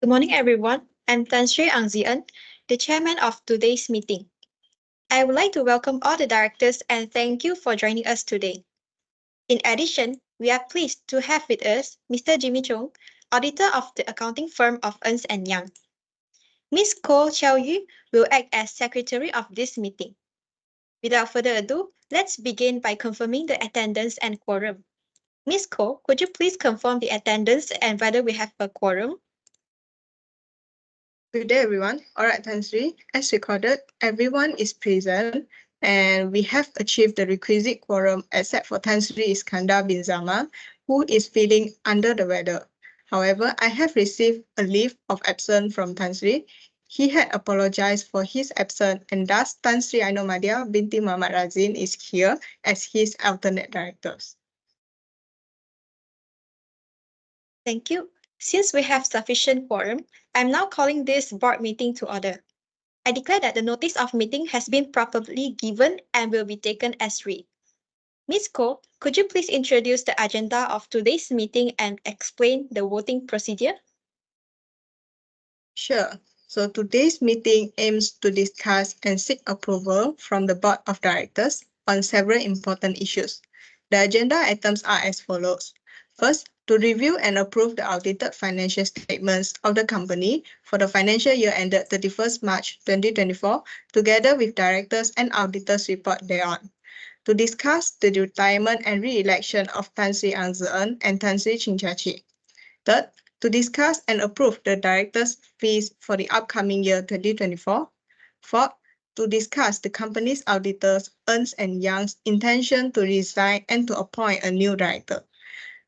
Good morning, everyone. I'm Tan Sri Angzian, the chairman of today's meeting. I would like to welcome all the directors and thank you for joining us today. In addition, we are pleased to have with us Mr. Jimmy Chung, auditor of the accounting firm of Ernst & Young. Ms. Ko Xiao Yu will act as secretary of this meeting. Without further ado, let's begin by confirming the attendance and quorum. Ms. Ko, could you please confirm the attendance and whether we have a quorum? Good day, everyone. All right, Tan Sri. As recorded, everyone is present and we have achieved the requisite quorum except for Tan Sri Iskandar bin Zaman, who is feeling under the weather. However, I have received a leave of absence from Tan Sri. He had apologized for his absence and thus Tan Sri Ainomadia binti Muhammad Razin is here as his alternate directors. Thank you. Since we have sufficient quorum, I'm now calling this board meeting to order. I declare that the notice of meeting has been properly given and will be taken as read. Ms. Ko, could you please introduce the agenda of today's meeting and explain the voting procedure? Sure. So today's meeting aims to discuss and seek approval from the Board of Directors on several important issues. The agenda items are as follows. First, to review and approve the audited financial statements of the company for the financial year ended 31st March 2024, together with directors and auditors' report thereon. To discuss the retirement and re-election of Tan Sri Angzeon and Tan Sri Chinchachi. Third, to discuss and approve the directors' fees for the upcoming year 2024. Fourth, to discuss the company's auditors Ernst & Young's intention to resign and to appoint a new director.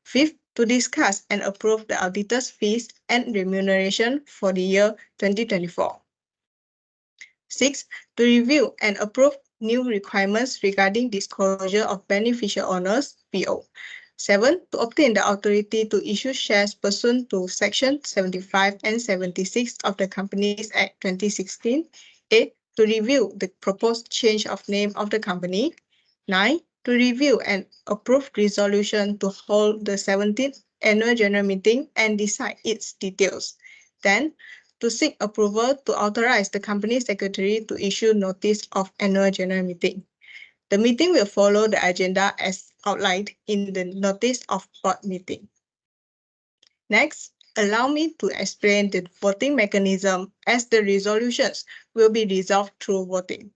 Fifth, to discuss and approve the auditor's fees and remuneration for the year 2024. Sixth, to review and approve new requirements regarding disclosure of beneficial owners, PO. 7. To obtain the authority to issue shares pursuant to Section 75 and 76 of the Companies Act 2016. 8. To review the proposed change of name of the company. 9. To review and approve resolution to hold the 17th Annual General Meeting and decide its details. 10. To seek approval to authorize the company secretary to issue notice of Annual General Meeting. The meeting will follow the agenda as outlined in the notice of board meeting. Next, allow me to explain the voting mechanism as the resolutions will be resolved through voting.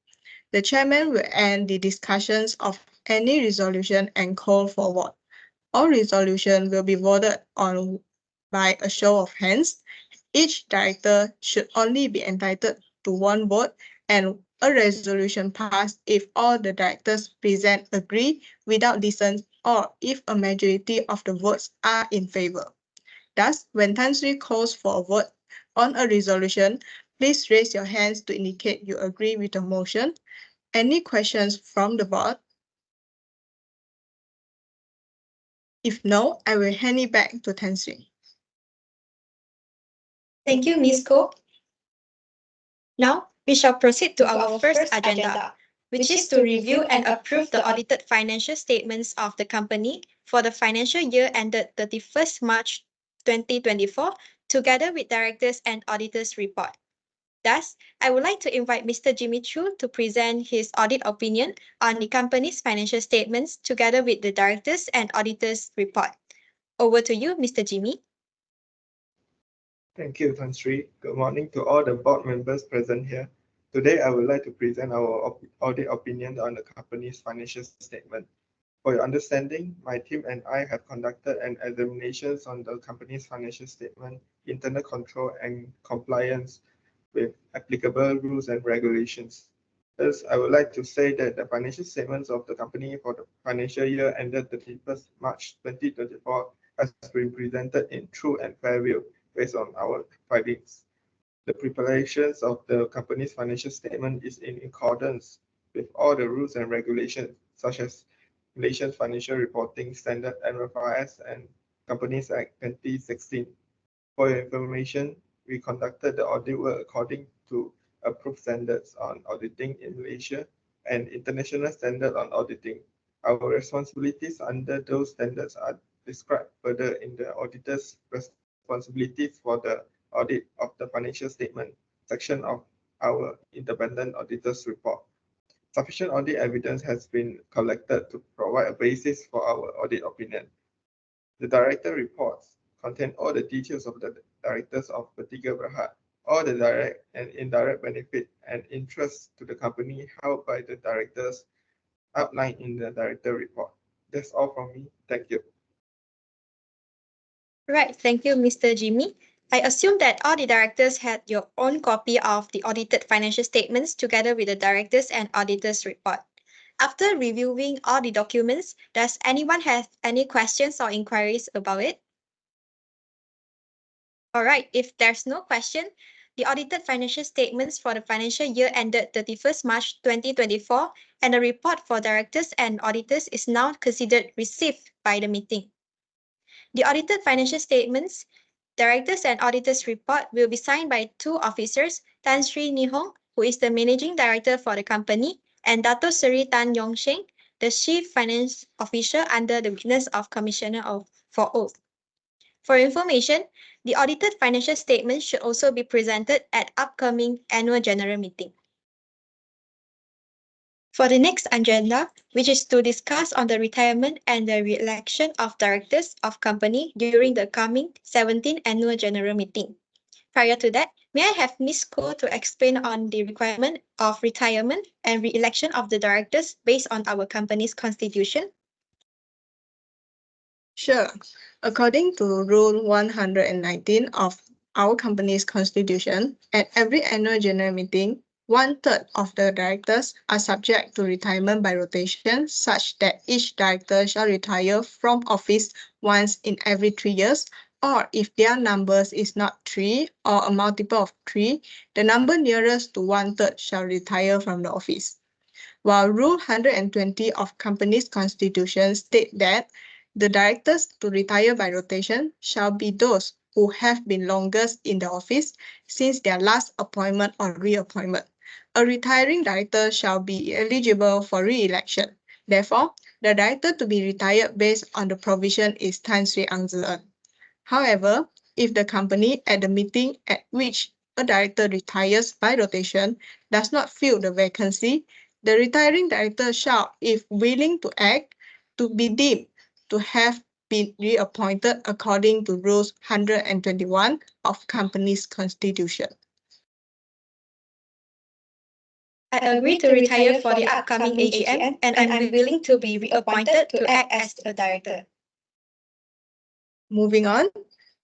The chairman will end the discussions of any resolution and call for vote. All resolutions will be voted on by a show of hands. Each director should only be entitled to one vote and a resolution passed if all the directors present agree without dissent or if a majority of the votes are in favor. Thus, when Tan Sri calls for a vote on a resolution, please raise your hands to indicate you agree with the motion. Any questions from the board? If no, I will hand it back to Tan Sri. Thank you, Ms. Ko. Now, we shall proceed to our first agenda, which is to review and approve the audited financial statements of the company for the financial year ended 31st March 2024, together with directors and auditors' report. Thus, I would like to invite Mr. Jimmy Chu to present his audit opinion on the company's financial statements together with the directors and auditors' report. Over to you, Mr. Jimmy. Thank you, Tan Sri. Good morning to all the board members present here. Today, I would like to present our audit opinion on the company's financial statement. For your understanding, my team and I have conducted an examination on the company's financial statement, internal control, and compliance with applicable rules and regulations. First, I would like to say that the financial statements of the company for the financial year ended 31st March 2024 has been presented in true and fair view based on our findings. The preparations of the company's financial statement is in accordance with all the rules and regulations, such as Malaysian Financial Reporting Standard (MFRS) and Companies Act 2016. For your information, we conducted the audit work according to approved standards on auditing in Malaysia and international standard on auditing. Our responsibilities under those standards are described further in the auditor's responsibilities for the audit of the financial statement section of our independent auditor's report. Sufficient audit evidence has been collected to provide a basis for our audit opinion. The director reports contain all the details of the directors of Pertiga Berhad, all the direct and indirect benefit and interest to the company held by the directors outlined in the director report. That's all from me. Thank you. Right, thank you, Mr. Jimmy. I assume that all the directors had your own copy of the audited financial statements together with the directors and auditors report. After reviewing all the documents, does anyone have any questions or inquiries about it? All right, if there's no question, the audited financial statements for the financial year ended 31st March 2024 and the report for directors and auditors is now considered received by the meeting. The audited financial statements, directors and auditors report will be signed by two officers, Tan Sri Nihong, who is the managing director for the company, and Dato Seri Tan Yong Sheng, the chief finance officer under the witness of Commissioner for Oath. For information, the audited financial statements should also be presented at upcoming annual general meeting. For the next agenda, which is to discuss on the retirement and the re-election of directors of company during the coming 17th annual general meeting. Prior to that, may I have Ms. Koh to explain on the requirement of retirement and re-election of the directors based on our company's constitution? Sure. According to Rule 119 of our company's constitution, at every annual general meeting, 1/3 of the directors are subject to retirement by rotation, such that each director shall retire from office once in every 3 years, or if their numbers is not 3 or a multiple of 3, the number nearest to 1/3 shall retire from the office. While Rule 120 of company's constitution state that the directors to retire by rotation shall be those who have been longest in the office since their last appointment or reappointment. A retiring director shall be eligible for re-election. Therefore, the director to be retired based on the provision is Tan Sri Ang. However, if the company at the meeting at which a director retires by rotation does not fill the vacancy, the retiring director shall, if willing to act, to be deemed to have been reappointed according to Rules 121 of company's constitution. I agree to retire for the upcoming AGM and I'm willing to be reappointed to act as a director. Moving on,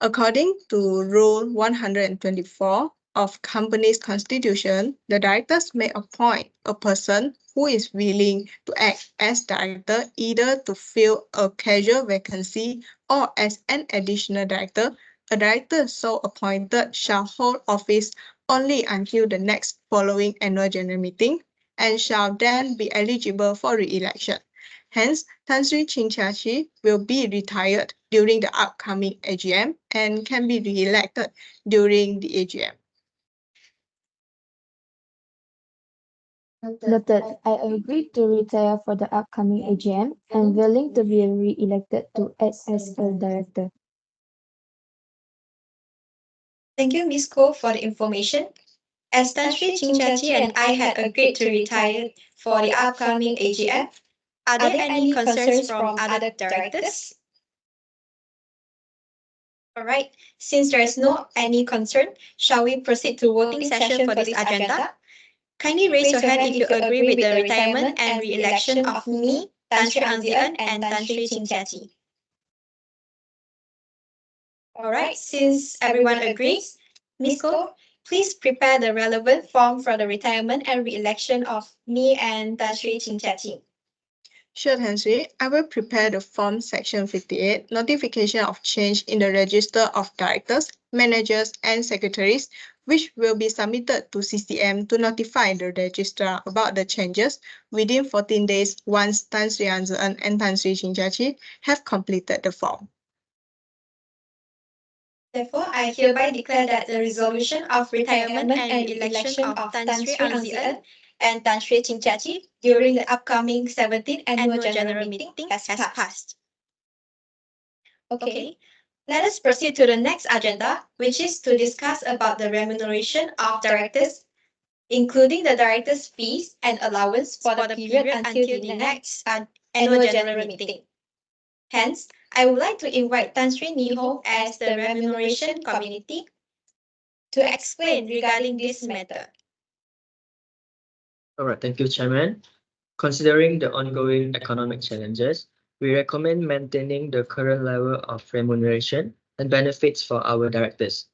according to Rule 124 of company's constitution, the directors may appoint a person who is willing to act as director either to fill a casual vacancy or as an additional director. A director so appointed shall hold office only until the next following annual general meeting and shall then be eligible for re-election. Hence, Tan Sri Chin will be retired during the upcoming AGM and can be re-elected during the AGM. Noted. I agree to retire for the upcoming AGM and willing to be re-elected to act as a director. Thank you, Ms. Koh, for the information. As Tan Sri Chinchachi and I had agreed to retire for the upcoming AGM, are there any concerns from other directors? All right, since there is no any concern, shall we proceed to voting session for this agenda? Kindly raise your hand if you agree with the retirement and re-election of me, Tan Sri Angzian, and Tan Sri Chinchachi. All right, since everyone agrees, Ms. Koh, please prepare the relevant form for the retirement and re-election of me and Tan Sri Chinchachi. Sure, Tan Sri. I will prepare the form section 58, notification of change in the register of directors, managers, and secretaries, which will be submitted to CCM to notify the registrar about the changes within 14 days once Tan Sri Angzian and Tan Sri Chinchachi have completed the form. Therefore, I hereby declare that the resolution of retirement and election of Tan Sri Angzian and Tan Sri Chinchachi during the upcoming 17th annual general meeting has passed. Okay, Let us proceed to the next agenda, which is to discuss about the remuneration of directors, including the directors' fees and allowance for the period until the next annual general meeting. Hence, I would like to invite Tan Sri Nihong as the remuneration committee to explain regarding this matter. All right, thank you, Chairman. Considering the ongoing economic challenges, we recommend maintaining the current level of remuneration and benefits for our directors.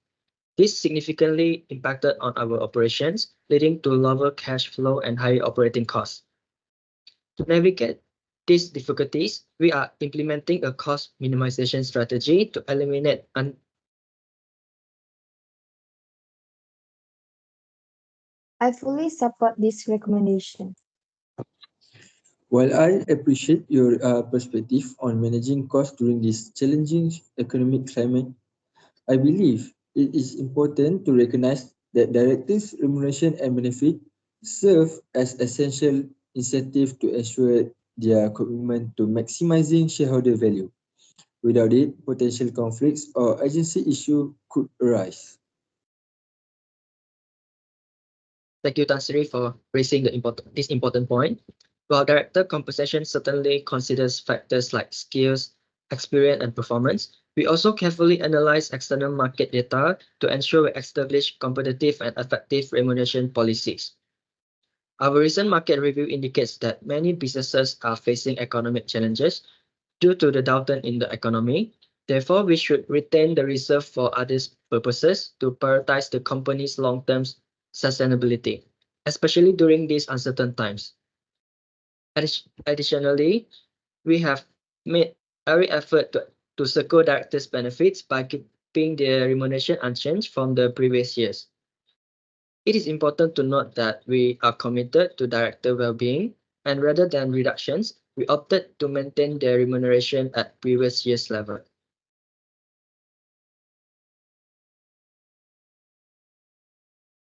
This significantly impacted on our operations, leading to lower cash flow and higher operating costs. To navigate these difficulties, we are implementing a cost minimization strategy to eliminate I fully support this recommendation. While I appreciate your perspective on managing costs during this challenging economic climate, I believe it is important to recognize that directors' remuneration and benefit serve as essential incentive to ensure their commitment to maximizing shareholder value. Without it, potential conflicts or agency issue could arise. Thank you, Tan Sri, for raising this important point. While director compensation certainly considers factors like skills, experience, and performance, we also carefully analyze external market data to ensure we establish competitive and effective remuneration policies. Our recent market review indicates that many businesses are facing economic challenges due to the downturn in the economy. Therefore, we should retain the reserve for other purposes to prioritize the company's long-term sustainability, especially during these uncertain times. Additionally, we have made every effort to secure directors' benefits by keeping their remuneration unchanged from the previous years. It is important to note that we are committed to director well-being, and rather than reductions, we opted to maintain their remuneration at previous year's level.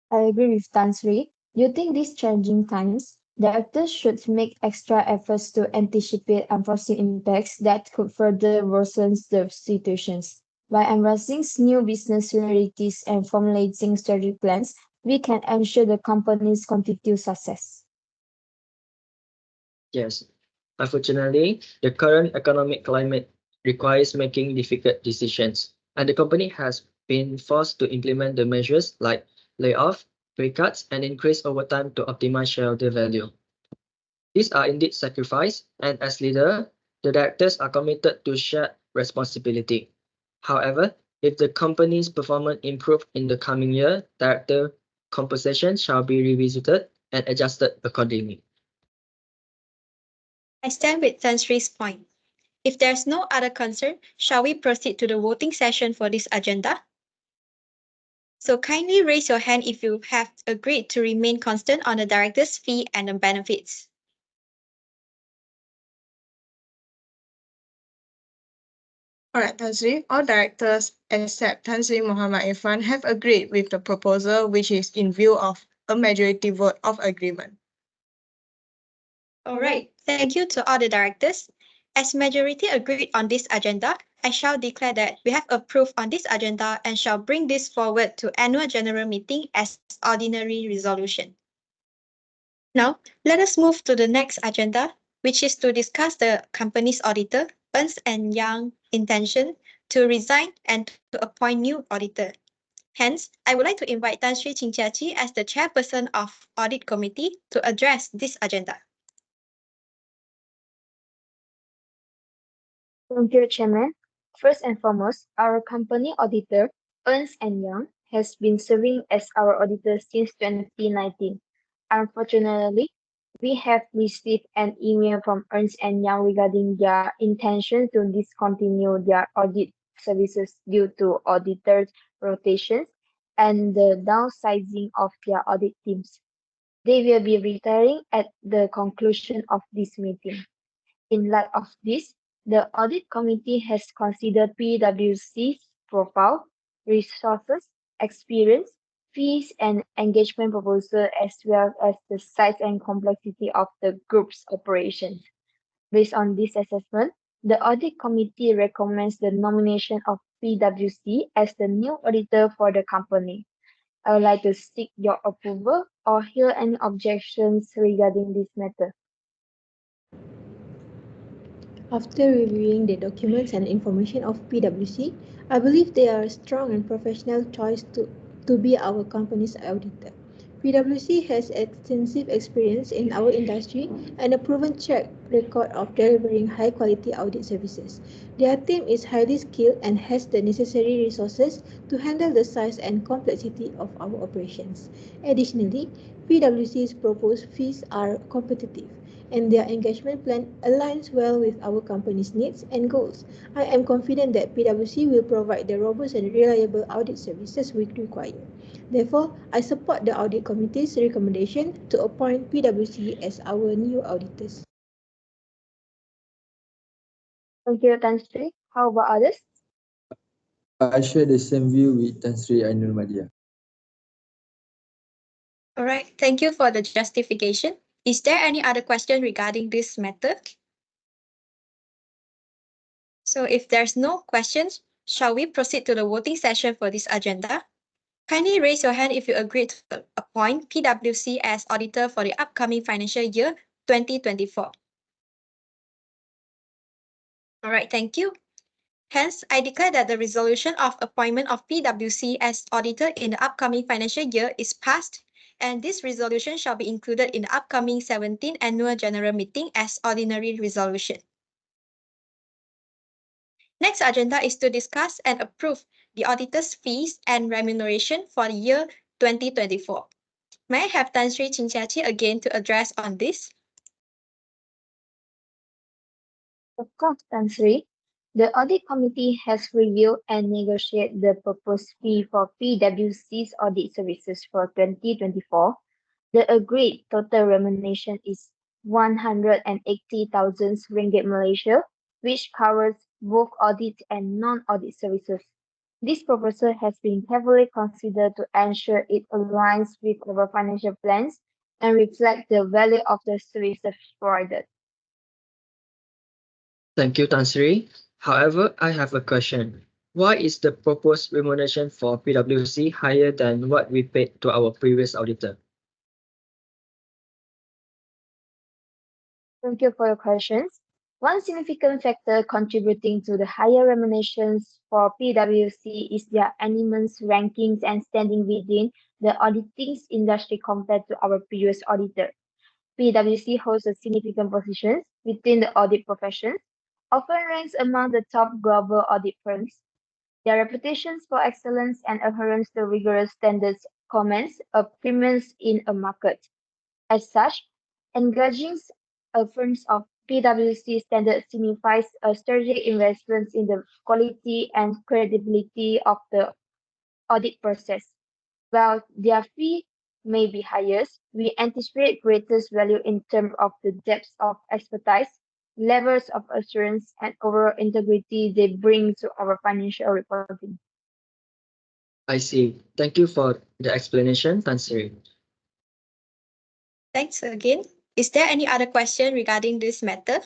I agree with Tan Sri. During these challenging times, directors should make extra efforts to anticipate unforeseen impacts that could further worsen the situations. By embracing new business realities and formulating strategic plans, we can ensure the company's continued success. Yes, unfortunately, the current economic climate requires making difficult decisions, and the company has been forced to implement the measures like layoff, pay cuts, and increase overtime to optimize shareholder value. These are indeed sacrifice, and as leader, the directors are committed to shared responsibility. However, if the company's performance improves in the coming year, director compensation shall be revisited and adjusted accordingly. I stand with Tan Sri's point. If there's no other concern, shall we proceed to the voting session for this agenda? So kindly raise your hand if you have agreed to remain constant on the director's fee and the benefits. Alright, Tan Sri, all directors except Tan Sri Muhammad Irfan have agreed with the proposal, which is in view of a majority vote of agreement. All right, thank you to all the directors. As majority agreed on this agenda, I shall declare that we have approved on this agenda and shall bring this forward to annual general meeting as ordinary resolution. Now, let us move to the next agenda, which is to discuss the company's auditor, Ernst and Young intention to resign and to appoint new auditor. Hence, I would like to invite Tan Sri Chinchiachi as the chairperson of Audit Committee to address this agenda. Thank you, Chairman. First and foremost, our company auditor, Ernst and Young, has been serving as our auditor since 2019. Unfortunately, we have received an email from Ernst and Young regarding their intention to discontinue their audit services due to auditor rotations and the downsizing of their audit teams. They will be retiring at the conclusion of this meeting. In light of this, the audit committee has considered PwC's profile, resources, experience, fees, and engagement proposal, as well as the size and complexity of the group's operations. Based on this assessment, the audit committee recommends the nomination of PwC as the new auditor for the company. I would like to seek your approval or hear any objections regarding this matter. After reviewing the documents and information of PwC, I believe they are a strong and professional choice to be our company's auditor. PwC has extensive experience in our industry and a proven track record of delivering high quality audit services. Their team is highly skilled and has the necessary resources to handle the size and complexity of our operations. Additionally, PwC's proposed fees are competitive and their engagement plan aligns well with our company's needs and goals. I am confident that PwC will provide the robust and reliable audit services we require. Therefore, I support the Audit Committee's recommendation to appoint PwC as our new auditors. Thank you, Tan Sri. How about others? I share the same view with Tan Sri Ainul Madia. All right, thank you for the justification. Is there any other question regarding this matter? So if there's no questions, shall we proceed to the voting session for this agenda? Kindly raise your hand if you agree to appoint PwC as auditor for the upcoming financial year 2024. All right, thank you. Hence, I declare that the resolution of appointment of PwC as auditor in the upcoming financial year is passed, and this resolution shall be included in the upcoming 17th Annual General Meeting as ordinary resolution. Next agenda is to discuss and approve the auditor's fees and remuneration for the year 2024. May I have Tan Sri Chinchachi again to address on this? Of course, Tan Sri. The Audit Committee has reviewed and negotiated the proposed fee for PwC's audit services for 2024. The agreed total remuneration is 180,000 ringgit Malaysia, which covers both audit and non-audit services. This proposal has been heavily considered to ensure it aligns with our financial plans and reflects the value of the services provided. Thank you, Tan Sri. However, I have a question. Why is the proposed remuneration for PwC higher than what we paid to our previous auditor? Thank you for your questions. One significant factor contributing to the higher remunerations for PwC is their eminence rankings and standing within the auditing industry compared to our previous auditor. PwC holds a significant positions within the audit profession, often ranks among the top global audit firms. Their reputations for excellence and adherence to rigorous standards commands a premiums in a market. As such, engaging firms of PwC standard signifies a strategic investment in the quality and credibility of the audit process. While their fee may be highest, we anticipate greatest value in terms of the depth of expertise, levels of assurance, and overall integrity they bring to our financial reporting. I see. Thank you for the explanation, Tan Sri. Thanks again. Is there any other question regarding this matter?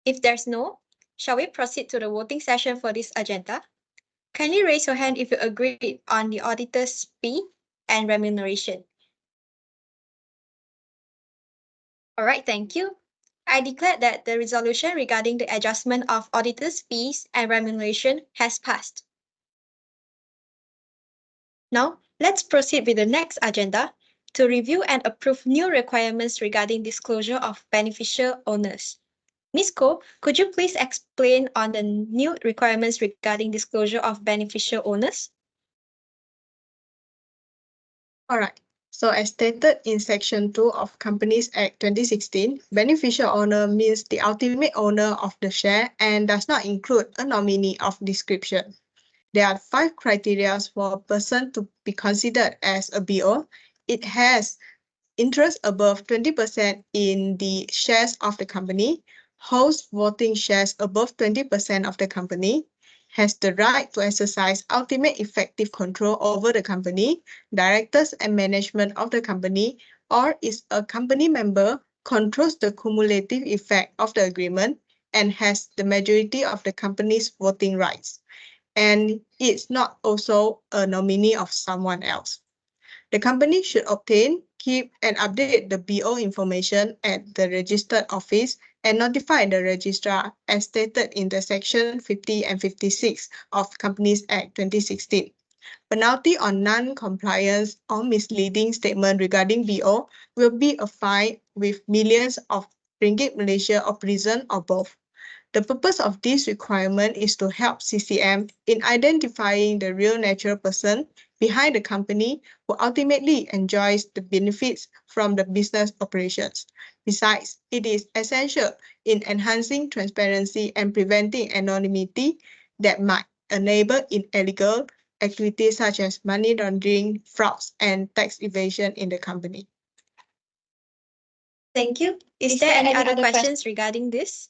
If there's no, shall we proceed to the voting session for this agenda? Kindly raise your hand if you agree on the auditor's fee and remuneration. All right, thank you. I declare that the resolution regarding the adjustment of auditor's fees and remuneration has passed. Now, let's proceed with the next agenda to review and approve new requirements regarding disclosure of beneficial owners. Ms. Ko, could you please explain on the new requirements regarding disclosure of beneficial owners? All right. So as stated in Section 2 of Companies Act 2016, beneficial owner means the ultimate owner of the share and does not include a nominee of description. There are 5 criteria for a person to be considered as a BO. It has interest above 20% in the shares of the company, holds voting shares above 20% of the company, has the right to exercise ultimate effective control over the company, directors and management of the company, or is a company member, controls the cumulative effect of the agreement, and has the majority of the company's voting rights, and it's not also a nominee of someone else. The company should obtain, keep, and update the BO information at the registered office and notify the registrar as stated in the Section 50 and 56 of Companies Act 2016. Penalty on non-compliance or misleading statement regarding BO will be a fine with millions of ringgit Malaysia or prison or both. The purpose of this requirement is to help CCM in identifying the real natural person behind the company who ultimately enjoys the benefits from the business operations. Besides, it is essential in enhancing transparency and preventing anonymity that might enable illegal activities such as money laundering, frauds, and tax evasion in the company. Thank you. Is there any other questions regarding this?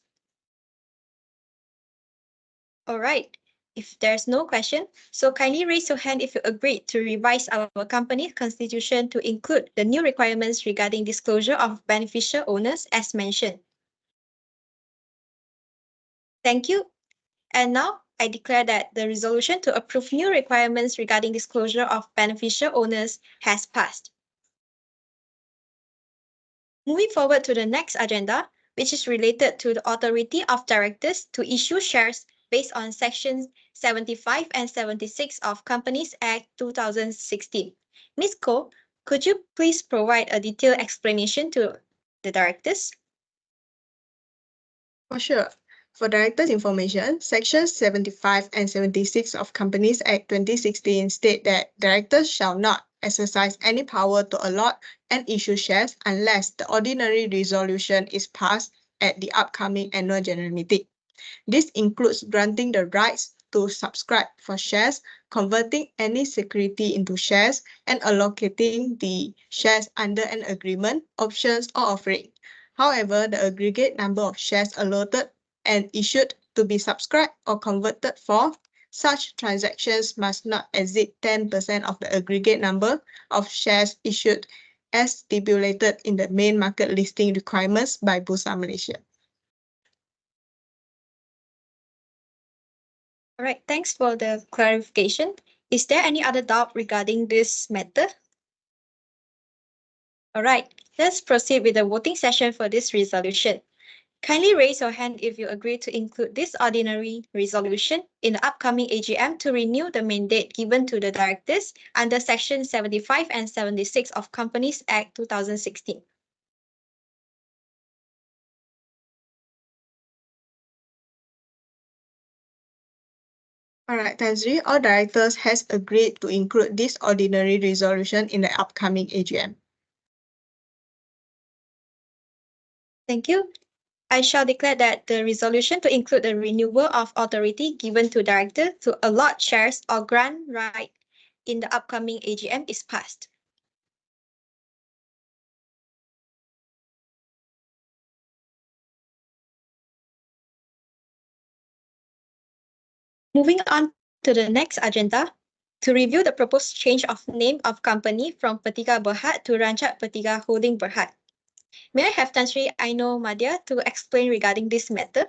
All right. If there's no question, so kindly raise your hand if you agree to revise our company constitution to include the new requirements regarding disclosure of beneficial owners as mentioned. Thank you. And now I declare that the resolution to approve new requirements regarding disclosure of beneficial owners has passed. Moving forward to the next agenda, which is related to the authority of directors to issue shares based on Sections 75 and 76 of Companies Act 2016. Ms. Ko, could you please provide a detailed explanation to the directors? For sure. For directors' information, Sections 75 and 76 of Companies Act 2016 state that directors shall not exercise any power to allot and issue shares unless the ordinary resolution is passed at the upcoming annual general meeting. This includes granting the rights to subscribe for shares, converting any security into shares, and allocating the shares under an agreement, options, or offering. However, the aggregate number of shares allotted and issued to be subscribed or converted for such transactions must not exceed 10% of the aggregate number of shares issued as stipulated in the main market listing requirements by Bursa Malaysia. All right, thanks for the clarification. Is there any other doubt regarding this matter? All right, let's proceed with the voting session for this resolution. Kindly raise your hand if you agree to include this ordinary resolution in the upcoming AGM to renew the mandate given to the directors under Section 75 and 76 of Companies Act 2016. All right, Tanzri, all directors has agreed to include this ordinary resolution in the upcoming AGM. Thank you. I shall declare that the resolution to include the renewal of authority given to director to allot shares or grant right in the upcoming AGM is passed. Moving on to the next agenda, to review the proposed change of name of company from Pertiga Berhad to Rancak Pertiga Holding Berhad. May I have Tan Sri Aino Madya to explain regarding this matter?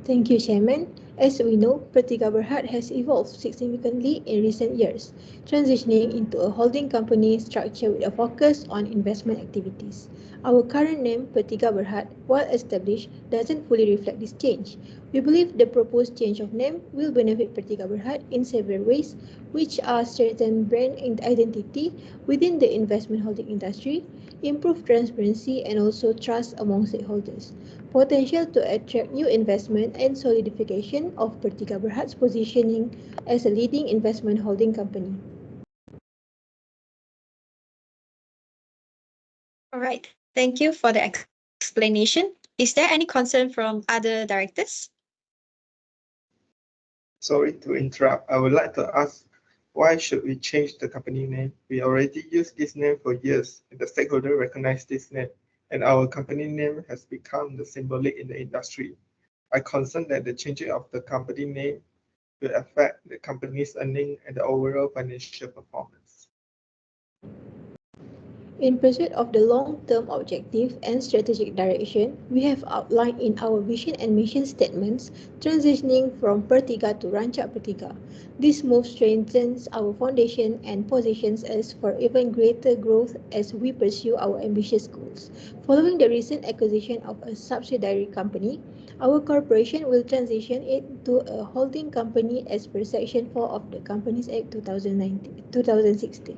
Thank you, Chairman. As we know, Pertiga Berhad has evolved significantly in recent years, transitioning into a holding company structure with a focus on investment activities. Our current name, Pertiga Berhad, while established, doesn't fully reflect this change. We believe the proposed change of name will benefit Pertiga Berhad in several ways, which are strengthen brand identity within the investment holding industry, improve transparency, and also trust among stakeholders. Potential to attract new investment and solidification of Pertiga Berhad's positioning as a leading investment holding company. All right, thank you for the explanation. Is there any concern from other directors? Sorry to interrupt. I would like to ask, why should we change the company name? We already use this name for years, and the stakeholder recognize this name, and our company name has become the symbolic in the industry. I concern that the changing of the company name will affect the company's earning and the overall financial performance. In pursuit of the long-term objective and strategic direction we have outlined in our vision and mission statements, transitioning from Pertiga to Rancak Pertiga. This move strengthens our foundation and positions us for even greater growth as we pursue our ambitious goals. Following the recent acquisition of a subsidiary company, our corporation will transition it to a holding company as per Section 4 of the Companies Act 2016.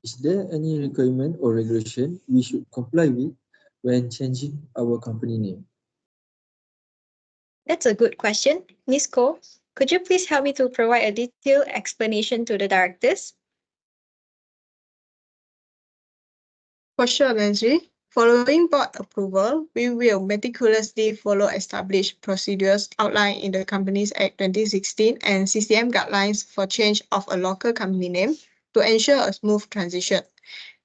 Is there any requirement or regulation we should comply with when changing our company name? That's a good question. Ms. Ko, could you please help me to provide a detailed explanation to the directors? For sure, Nancy. Following board approval, we will meticulously follow established procedures outlined in the Companies Act 2016 and CCM guidelines for change of a local company name to ensure a smooth transition.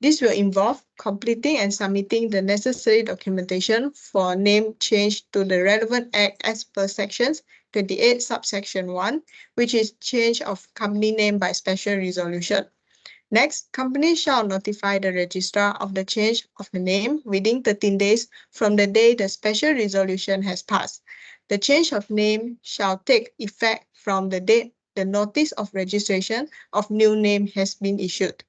This will involve completing and submitting the necessary documentation for name change to the relevant act as per sections 28 subsection 1, which is change of company name by special resolution. Next, companies shall notify the registrar of the change of the name within 13 days from the day the special resolution has passed. The change of name shall take effect from the date the notice of registration of new name has been issued.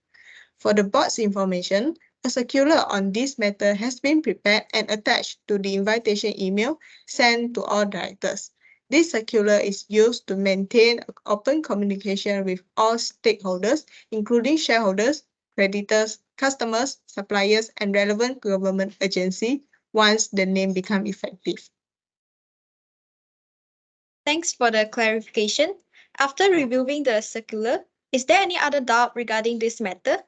For the board's information, a circular on this matter has been prepared and attached to the invitation email sent to all directors. This circular is used to maintain open communication with all stakeholders, including shareholders, creditors, customers, suppliers, and relevant government agency once the name becomes effective. Thanks for the clarification. After reviewing the circular, is there any other doubt regarding this matter?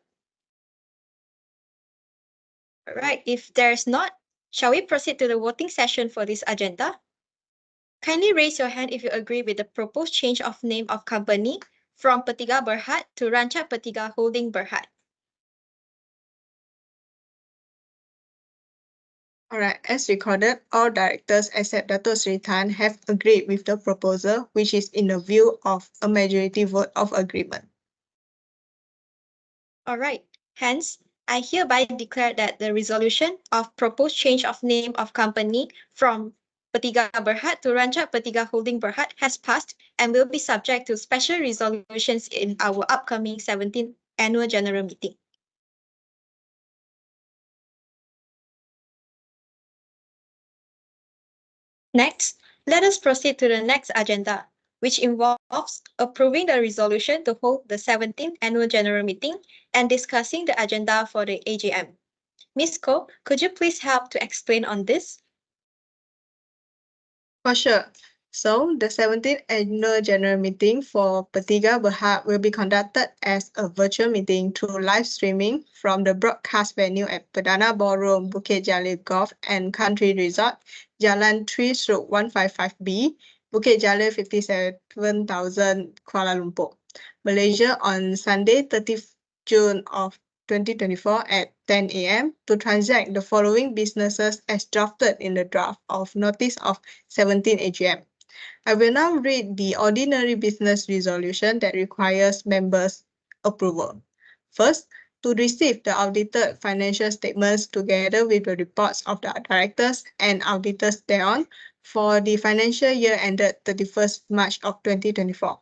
All right, if there's not, shall we proceed to the voting session for this agenda? Kindly raise your hand if you agree with the proposed change of name of company from Pertiga Berhad to Rancak Pertiga Holding Berhad. All right, as recorded, all directors except Dato Sri Tan have agreed with the proposal, which is in the view of a majority vote of agreement. All right, hence, I hereby declare that the resolution of proposed change of name of company from Pertiga Berhad to Rancak Pertiga Holding Berhad has passed and will be subject to special resolutions in our upcoming 17th Annual General Meeting. Next, let us proceed to the next agenda, which involves approving the resolution to hold the 17th Annual General Meeting and discussing the agenda for the AGM. Ms. Ko, could you please help to explain on this? For sure. So, the 17th Annual General Meeting for Pertiga Berhad will be conducted as a virtual meeting through live streaming from the broadcast venue at Perdana Ballroom, Bukit Jalil Golf and Country Resort, Jalan 3/155B, Bukit Jalil 57,000, Kuala Lumpur, Malaysia on Sunday, 30th June of 2024 at 10 a.m. to transact the following businesses as drafted in the draft of Notice of 17 AGM. I will now read the ordinary business resolution that requires members' approval. First, to receive the audited financial statements together with the reports of the directors and auditors thereon for the financial year ended 31st March of 2024.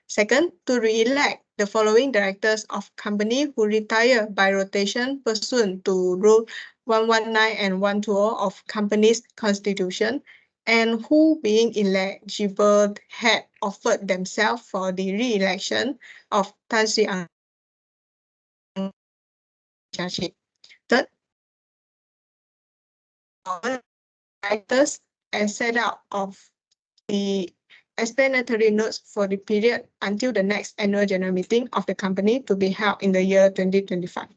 Second, to re-elect the following directors of company who retire by rotation pursuant to Rule 119 and 120 of company's constitution and who being eligible had offered themselves for the re-election of Tan Sri Ang. Third, directors as set out of the explanatory notes for the period until the next annual general meeting of the company to be held in the year 2025.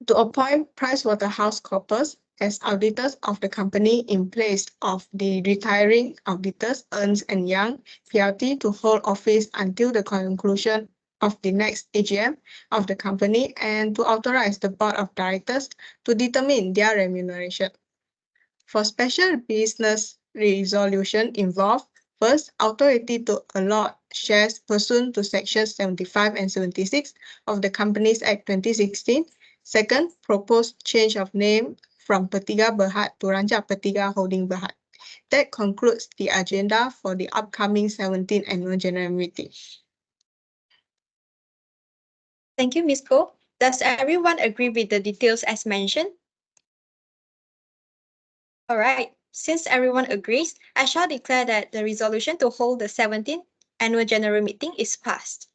To appoint PricewaterhouseCoopers as auditors of the company in place of the retiring auditors Ernst & Young PLT to hold office until the conclusion of the next AGM of the company and to authorize the board of directors to determine their remuneration. For special business resolution involved, First, authority to allot shares pursuant to Sections 75 and 76 of the Companies Act 2016. Second, proposed change of name from Pertiga Berhad to Rancak Pertiga Holding Berhad. That concludes the agenda for the upcoming 17th Annual General Meeting. Thank you, Ms. Koh. Does everyone agree with the details as mentioned? All right. Since everyone agrees, I shall declare that the resolution to hold the 17th Annual General Meeting is passed.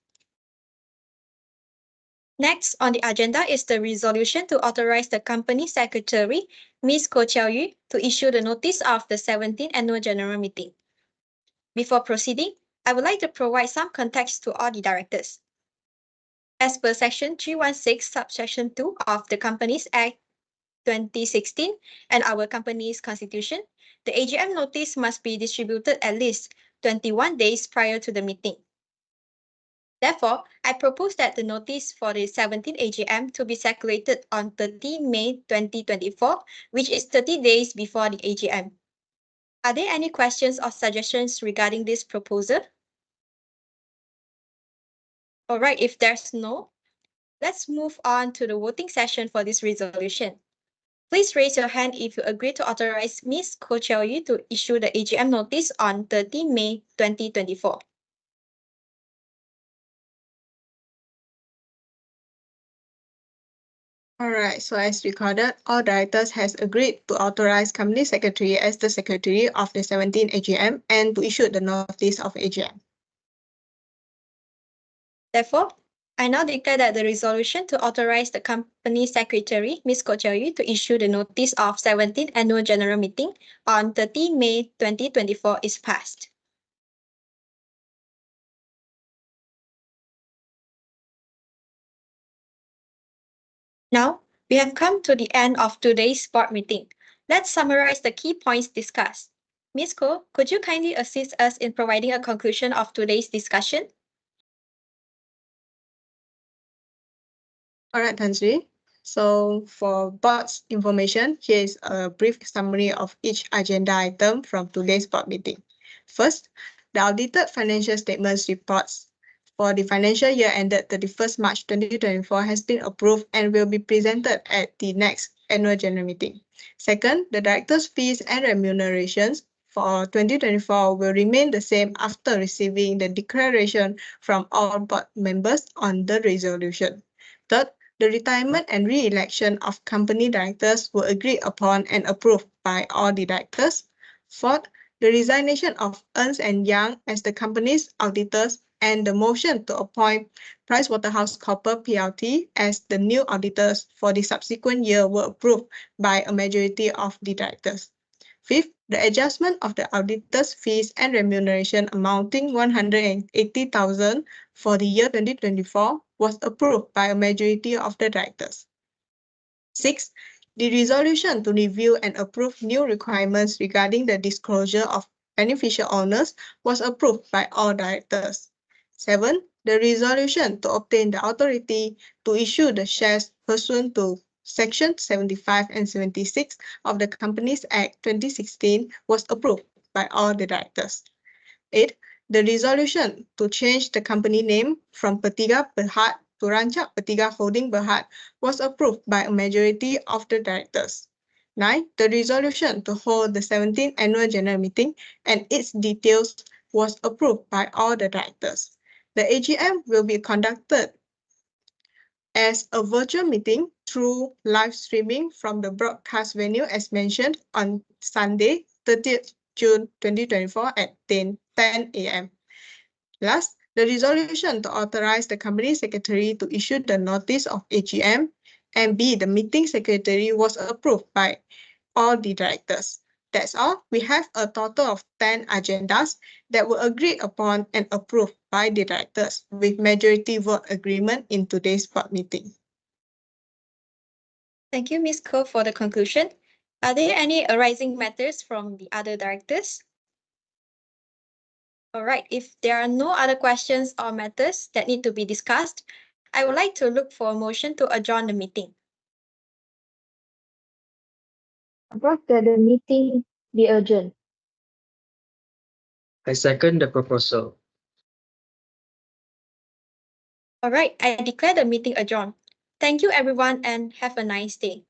Next on the agenda is the resolution to authorize the Company Secretary, Ms. Koh Chiao-Yu, to issue the notice of the 17th Annual General Meeting. Before proceeding, I would like to provide some context to all the directors. As per Section 316, Subsection 2 of the Companies Act 2016 and our company's constitution, the AGM notice must be distributed at least 21 days prior to the meeting. Therefore, I propose that the notice for the 17th AGM to be circulated on 30 May 2024, which is 30 days before the AGM. Are there any questions or suggestions regarding this proposal? All right, if there's no, let's move on to the voting session for this resolution. Please raise your hand if you agree to authorize Ms. Koh Chiao-Yu to issue the AGM notice on 30 May 2024. All right, so as recorded, all directors has agreed to authorize Company Secretary as the Secretary of the 17th AGM and to issue the notice of AGM. Therefore, I now declare that the resolution to authorize the Company Secretary, Ms. Koh Chiao-Yu, to issue the notice of 17th Annual General Meeting on 30 May 2024 is passed. Now, we have come to the end of today's board meeting. Let's summarize the key points discussed. Ms. Koh, could you kindly assist us in providing a conclusion of today's discussion? All right, Tan Sri. So for board's information, here is a brief summary of each agenda item from today's board meeting. First, the audited financial statements reports for the financial year ended 31st March 2024 has been approved and will be presented at the next annual general meeting. Second, the directors' fees and remunerations for 2024 will remain the same after receiving the declaration from all board members on the resolution. Third, the retirement and re-election of company directors were agreed upon and approved by all the directors. Fourth, the resignation of Ernst & Young as the company's auditors and the motion to appoint PricewaterhouseCoopers PLT as the new auditors for the subsequent year were approved by a majority of the directors. Fifth, the adjustment of the auditors' fees and remuneration amounting 180,000 for the year 2024 was approved by a majority of the directors. Six, the resolution to review and approve new requirements regarding the disclosure of beneficial owners was approved by all directors. Seven, the resolution to obtain the authority to issue the shares pursuant to Section 75 and 76 of the Companies Act 2016 was approved by all the directors. 8. The resolution to change the company name from Pertiga Berhad to Rancak Pertiga Holding Berhad was approved by a majority of the directors. 9. The resolution to hold the 17th Annual General Meeting and its details was approved by all the directors. The AGM will be conducted as a virtual meeting through live streaming from the broadcast venue as mentioned on Sunday, 30th June 2024 at 10 a.m. Last, the resolution to authorize the company secretary to issue the notice of AGM and be the meeting secretary was approved by all the directors. That's all. We have a total of 10 agendas that were agreed upon and approved by the directors with majority vote agreement in today's board meeting. Thank you, Ms. Koh, for the conclusion. Are there any arising matters from the other directors? All right, if there are no other questions or matters that need to be discussed, I would like to look for a motion to adjourn the meeting. I propose that the meeting be adjourned. I second the proposal. All right, I declare the meeting adjourned. Thank you, everyone, and have a nice day.